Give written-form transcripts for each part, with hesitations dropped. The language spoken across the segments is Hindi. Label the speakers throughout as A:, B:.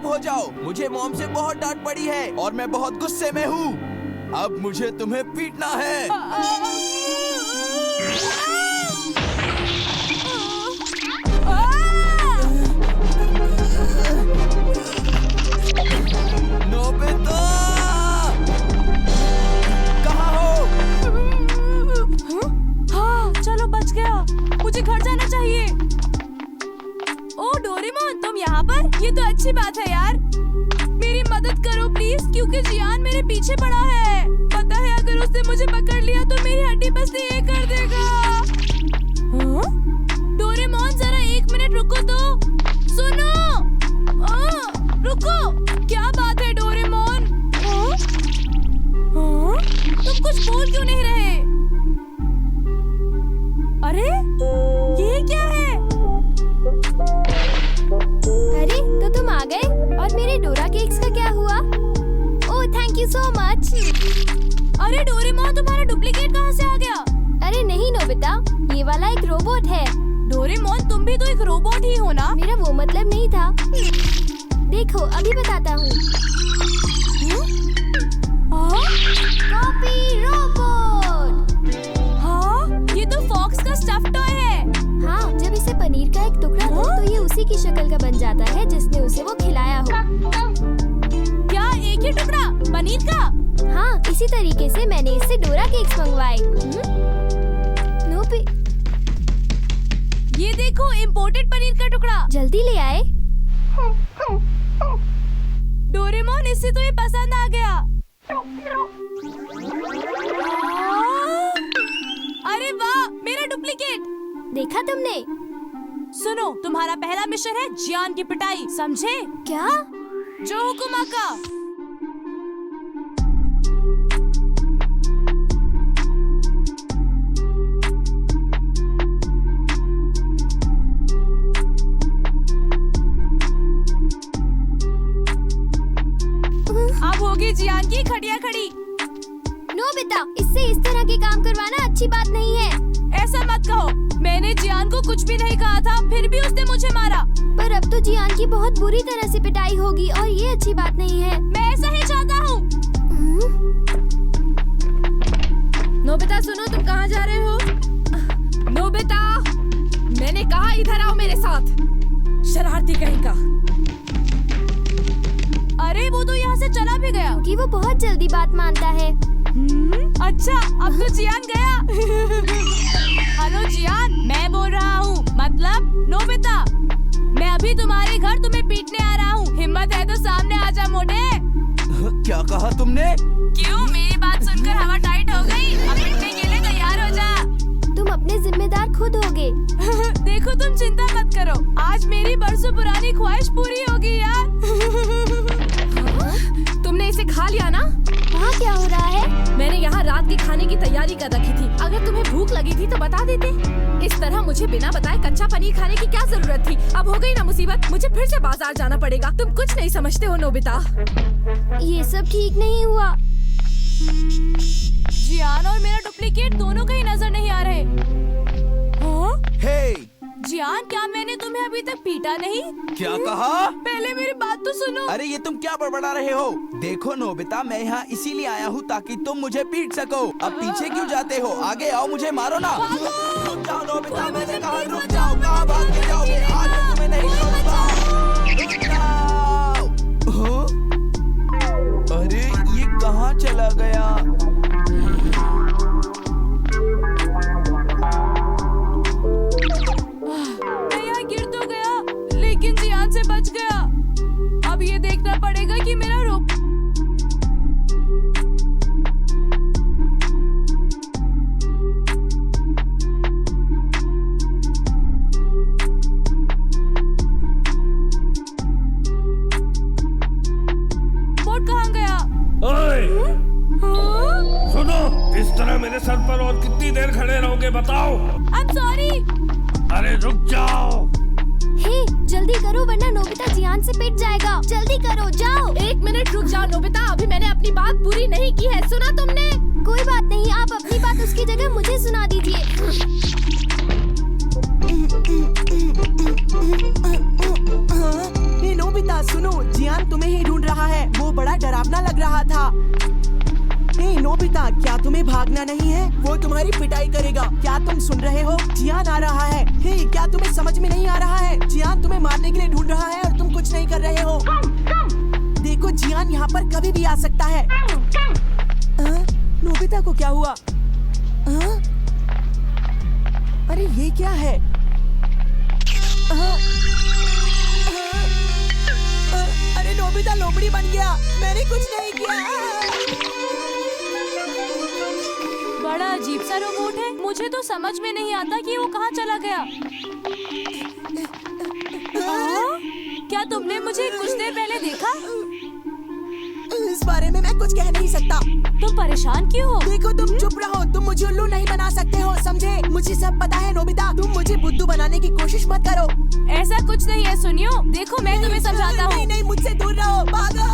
A: चुप हो जाओ। मुझे मॉम से बहुत डांट पड़ी है और मैं बहुत गुस्से में हूँ। अब मुझे तुम्हें पीटना है। नोबिता, कहाँ हो?
B: हाँ, चलो बच गया। मुझे घर जाना चाहिए। ओ डोरेमोन, तुम यहाँ पर? ये तो अच्छी बात है यार। मेरी मदद करो प्लीज, क्योंकि जियान मेरे पीछे पड़ा है। पता है अगर उसने मुझे पकड़ लिया तो मेरी हड्डी बस्ती ये कर देगा। डोरेमोन जरा 1 मिनट रुको तो। सुनो, रुको। क्या बात है डोरेमोन? तुम कुछ बोल क्यों नहीं रहे? अरे ये क्या है?
C: अरे तो तुम आ गए। और मेरे डोरा केक्स का क्या हुआ? Oh thank you so much.
B: अरे डोरेमोन, तुम्हारा डुप्लीकेट कहाँ से आ गया?
C: अरे नहीं नोबिता, ये वाला एक रोबोट है।
B: डोरेमोन, तुम भी तो एक रोबोट ही हो ना?
C: मेरा वो मतलब नहीं था। देखो अभी बताता हूँ। Copy robot.
B: हाँ, ये तो फॉक्स का स्टफ टॉय है।
C: हाँ, जब इसे पनीर का एक टुकड़ा दो तो ये उसी की शक्ल का बन जाता है जिसने उसे वो खिलाया हो।
B: क्या एक ही टुकड़ा पनीर का?
C: हाँ, इसी तरीके से मैंने इससे डोरा केक्स मंगवाए। नोबी,
B: ये देखो इम्पोर्टेड पनीर का टुकड़ा।
C: जल्दी ले आए।
B: डोरेमोन, इससे तो ये पसंद आ गया। अरे वाह, मेरा डुप्लीकेट।
C: देखा तुमने?
B: सुनो, तुम्हारा पहला मिशन है जियान की पिटाई, समझे?
C: क्या?
B: जो हुकुम आका। अब होगी जियान की खड़िया खड़ी।
C: नोबिता, इससे इस तरह के काम करवाना अच्छी बात नहीं है।
B: ऐसा मत कहो, मैंने जियान को कुछ भी नहीं कहा था, फिर भी उसने मुझे मारा।
C: पर अब तो जियान की बहुत बुरी तरह से पिटाई होगी और ये अच्छी बात नहीं है।
B: मैं ऐसा ही चाहता हूँ।
D: नोबिता सुनो, तुम कहाँ जा रहे हो? नोबिता, मैंने कहा इधर आओ मेरे साथ। शरारती कहीं का।
B: अरे वो तो यहाँ से चला भी गया।
C: क्योंकि वो बहुत जल्दी बात मानता है।
B: अच्छा, अब तो जियान गया। हेलो जियान, मैं बोल रहा हूँ, मतलब नोबिता। मैं अभी तुम्हारे घर तुम्हें पीटने आ रहा हूँ। हिम्मत है तो सामने आजा मोटे।
A: क्या कहा तुमने?
B: क्यों, मेरी बात सुनकर हवा टाइट हो गई? अब पिटने के लिए तैयार हो जा।
C: तुम अपने जिम्मेदार खुद होगे।
B: देखो तुम चिंता मत करो, आज मेरी बरसों पुरानी ख्वाहिश पूरी होगी यार।
D: तुमने इसे खा लिया ना?
C: वहाँ क्या हो रहा है?
D: मैंने यहाँ रात के खाने की तैयारी कर रखी थी। अगर तुम्हें भूख लगी थी तो बता देते। इस तरह मुझे बिना बताए कच्चा पनीर खाने की क्या जरूरत थी? अब हो गई ना मुसीबत, मुझे फिर से बाजार जाना पड़ेगा। तुम कुछ नहीं समझते हो नोबिता।
C: ये सब ठीक नहीं हुआ।
B: जियान और मेरा डुप्लीकेट दोनों कहीं नजर नहीं आ रहे। हाँ?
A: हे
B: जियान, क्या मैंने तुम्हें अभी तक पीटा नहीं?
A: क्या कहा?
B: पहले मेरी बात तो सुनो।
A: अरे ये तुम क्या बड़बड़ा रहे हो? देखो नोबिता, मैं यहाँ इसीलिए आया हूँ ताकि तुम मुझे पीट सको। अब पीछे क्यों जाते हो? आगे आओ, मुझे मारो ना। रुक जाओ नोबिता, मैंने कहा रुक जाओ। कहाँ भाग के जाओगे? आज मैं तुम्हें नहीं छोड़ूंगा। रुक जाओ। हाँ? अरे ये कहाँ चला गया?
B: से बच गया। अब ये देखना पड़ेगा कि मेरा रोक। बोट कहाँ गया?
E: ओए! सुनो, इस तरह मेरे सर पर और कितनी देर खड़े रहोगे बताओ?
B: I'm sorry।
E: अरे रुक जाओ।
C: हे, जल्दी करो वरना नोबिता जियान से पिट जाएगा। जल्दी करो, जाओ।
D: 1 मिनट रुक जाओ नोबिता, अभी मैंने अपनी बात पूरी नहीं की है। सुना तुमने?
C: कोई बात नहीं, आप अपनी बात उसकी जगह मुझे सुना दीजिए।
F: हे नोबिता सुनो, जियान खौफना लग रहा था। हे नोबिता, क्या तुम्हें भागना नहीं है? वो तुम्हारी पिटाई करेगा। क्या तुम सुन रहे हो? जियान आ रहा है। हे, क्या तुम्हें समझ में नहीं आ रहा है? जियान तुम्हें मारने के लिए ढूंढ रहा है और तुम कुछ नहीं कर रहे हो। देखो, जियान यहाँ पर कभी भी आ सकता है। नोबिता को क्या हुआ? अरे ये क्या है? अरे नोबिता लोमड़ी बन गया। मैंने कुछ नहीं किया।
B: बड़ा अजीब सा रोबोट है। मुझे तो समझ में नहीं आता कि वो कहाँ चला गया। क्या तुमने मुझे कुछ देर पहले देखा?
F: इस बारे में मैं कुछ कह नहीं सकता।
B: तुम परेशान क्यों हो?
F: देखो, तुम चुप रहो। तुम मुझे उल्लू नहीं बना सकते हो, समझे? मुझे सब पता है नोबिता। तुम मुझे बुद्धू बनाने की कोशिश मत करो।
B: ऐसा कुछ नहीं है सुनियो। देखो, मैं तुम्हें समझाता हूँ।
F: नहीं नहीं, मुझसे दूर रहो। भागो।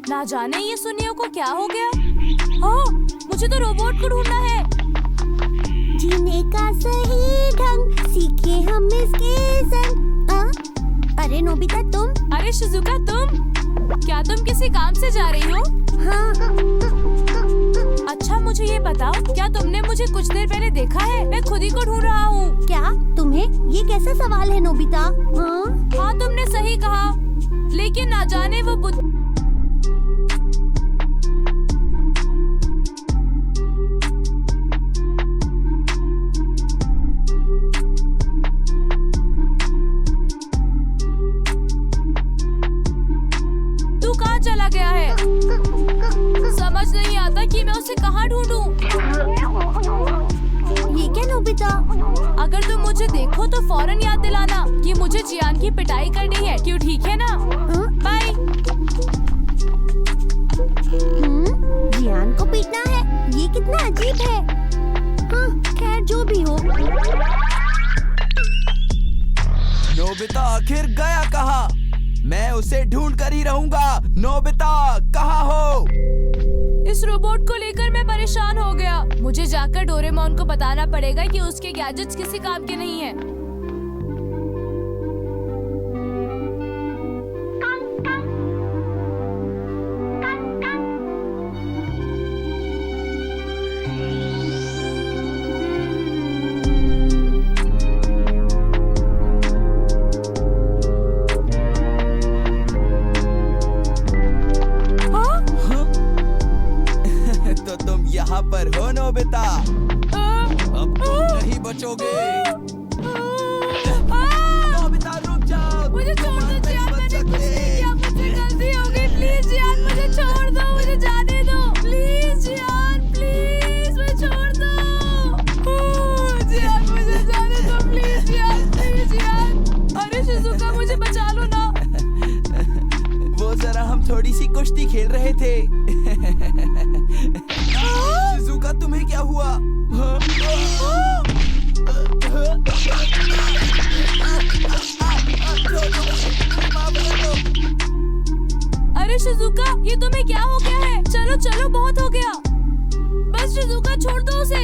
B: ना जाने ये सुनियो को क्या हो गया। हाँ, मुझे तो रोबोट को ढूंढना है।
C: जीने का सही ढंग सीखे हम इसके संग। अरे नोबिता तुम?
B: अरे शिजुका तुम? क्या तुम किसी काम से जा रही हो?
C: हाँ।
B: अच्छा मुझे ये बताओ, क्या तुमने मुझे कुछ देर पहले देखा है? मैं खुद ही को ढूंढ रहा हूँ।
C: क्या तुम्हें? ये कैसा सवाल है नोबिता?
B: हाँ तुमने सही कहा, लेकिन ना जाने वो चला गया है। समझ नहीं आता कि मैं उसे कहाँ ढूंढूं।
C: ये क्या नोबिता?
B: अगर तुम मुझे देखो तो फौरन याद दिलाना कि मुझे जियान की पिटाई करनी है। क्यों, ठीक है ना? बाय।
C: जियान को पीटना है? ये कितना अजीब है। हाँ, खैर जो भी हो।
A: नोबिता आखिर गया कहाँ? मैं उसे ढूंढ कर ही रहूंगा। नोबिता कहाँ हो?
B: इस रोबोट को लेकर मैं परेशान हो गया। मुझे जाकर डोरेमोन को बताना पड़ेगा कि उसके गैजेट्स किसी काम के नहीं हैं।
A: यहाँ पर हो नोबिता, अब तुम नहीं बचोगे। नोबिता रुक जाओ,
B: मुझे छोड़ दो जियान, मैंने कुछ नहीं किया, मुझसे गलती हो गई। प्लीज जियान मुझे छोड़ दो, मुझे जाने दो। प्लीज जियान, प्लीज मुझे छोड़ दो। जियान मुझे जाने दो, प्लीज जियान, प्लीज जियान। अरे शिजुका मुझे बचा लो ना।
A: वो जरा हम थोड़ी सी कुश्ती खेल रहे थे। शिजुका तुम्हें क्या हुआ?
B: अरे शिजुका, ये तुम्हें क्या हो गया है? चलो चलो, बहुत हो गया। बस शिजुका छोड़ दो उसे।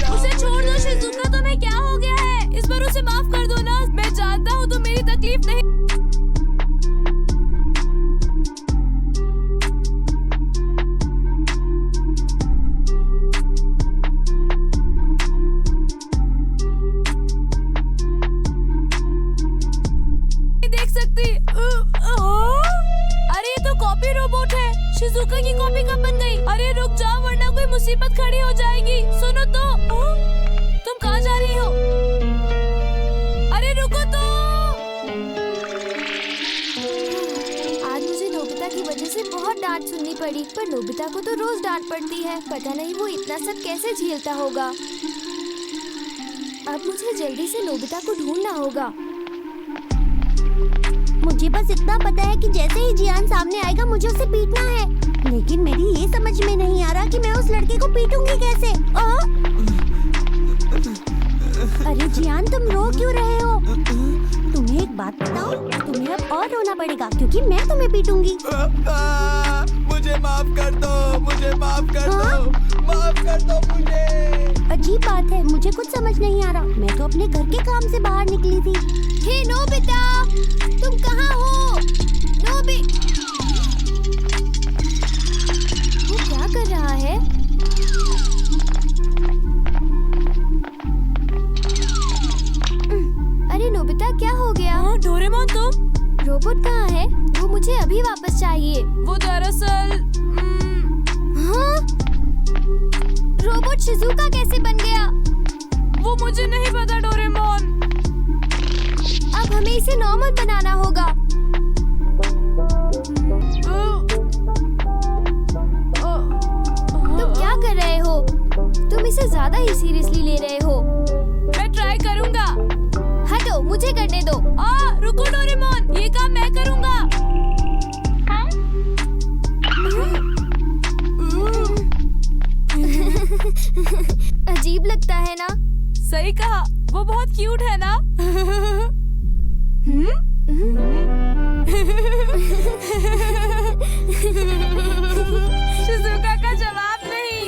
B: उसे छोड़ दो शिजुका, तुम्हें क्या हो गया है? इस बार उसे माफ कर दो ना। मैं जानता हूँ तुम मेरी तकलीफ नहीं। देख सकती। अरे ये तो कॉपी रोबोट है। शिजुका की कॉपी कब बन गई? अरे रुक जाओ वरना कोई मुसीबत खड़ी हो जाएगी। सुनो तो, तुम कहाँ जा रही हो? अरे रुको तो।
C: आज मुझे नोबिता की वजह से बहुत डांट सुननी पड़ी, पर नोबिता को तो रोज डांट पड़ती है। पता नहीं वो इतना सब कैसे झेलता होगा। अब मुझे जल्दी से नोबिता को ढूंढना होगा। मुझे बस इतना पता है कि जैसे ही जियान सामने आएगा मुझे उसे पीटना है, लेकिन मेरी ये समझ में नहीं आ रहा कि मैं उस लड़के को पीटूंगी कैसे। अरे जियान, तुम रो क्यों रहे हो? तुम्हें एक बात बताऊं, तुम्हें अब और रोना पड़ेगा क्योंकि मैं तुम्हें पीटूंगी।
A: मुझे माफ कर दो, मुझे माफ कर दो। माफ कर दो मुझे।
C: अजीब बात है, मुझे कुछ समझ नहीं आ रहा। मैं तो अपने घर के काम से बाहर निकली थी। हे नोबिता, तुम कहाँ हो? वो क्या कर रहा है? अरे नोबिता, क्या हो गया?
B: हाँ डोरेमोन, तुम?
C: रोबोट कहाँ है? वो मुझे अभी वापस चाहिए।
B: वो दरअसल
C: हाँ? रोबोट शिजुका कैसे बन गया?
B: वो मुझे नहीं पता डोरेमोन।
C: अब हमें इसे नॉर्मल बनाना होगा। तुम क्या कर रहे हो? तुम इसे ज्यादा ही सीरियसली ले रहे हो।
B: मैं ट्राई करूँगा।
C: हटो, मुझे करने दो।
B: रुको डोरेमोन, ये काम मैं करूँगा।
C: अजीब लगता है ना?
B: सही कहा, वो बहुत क्यूट है ना? शिजुका का जवाब नहीं।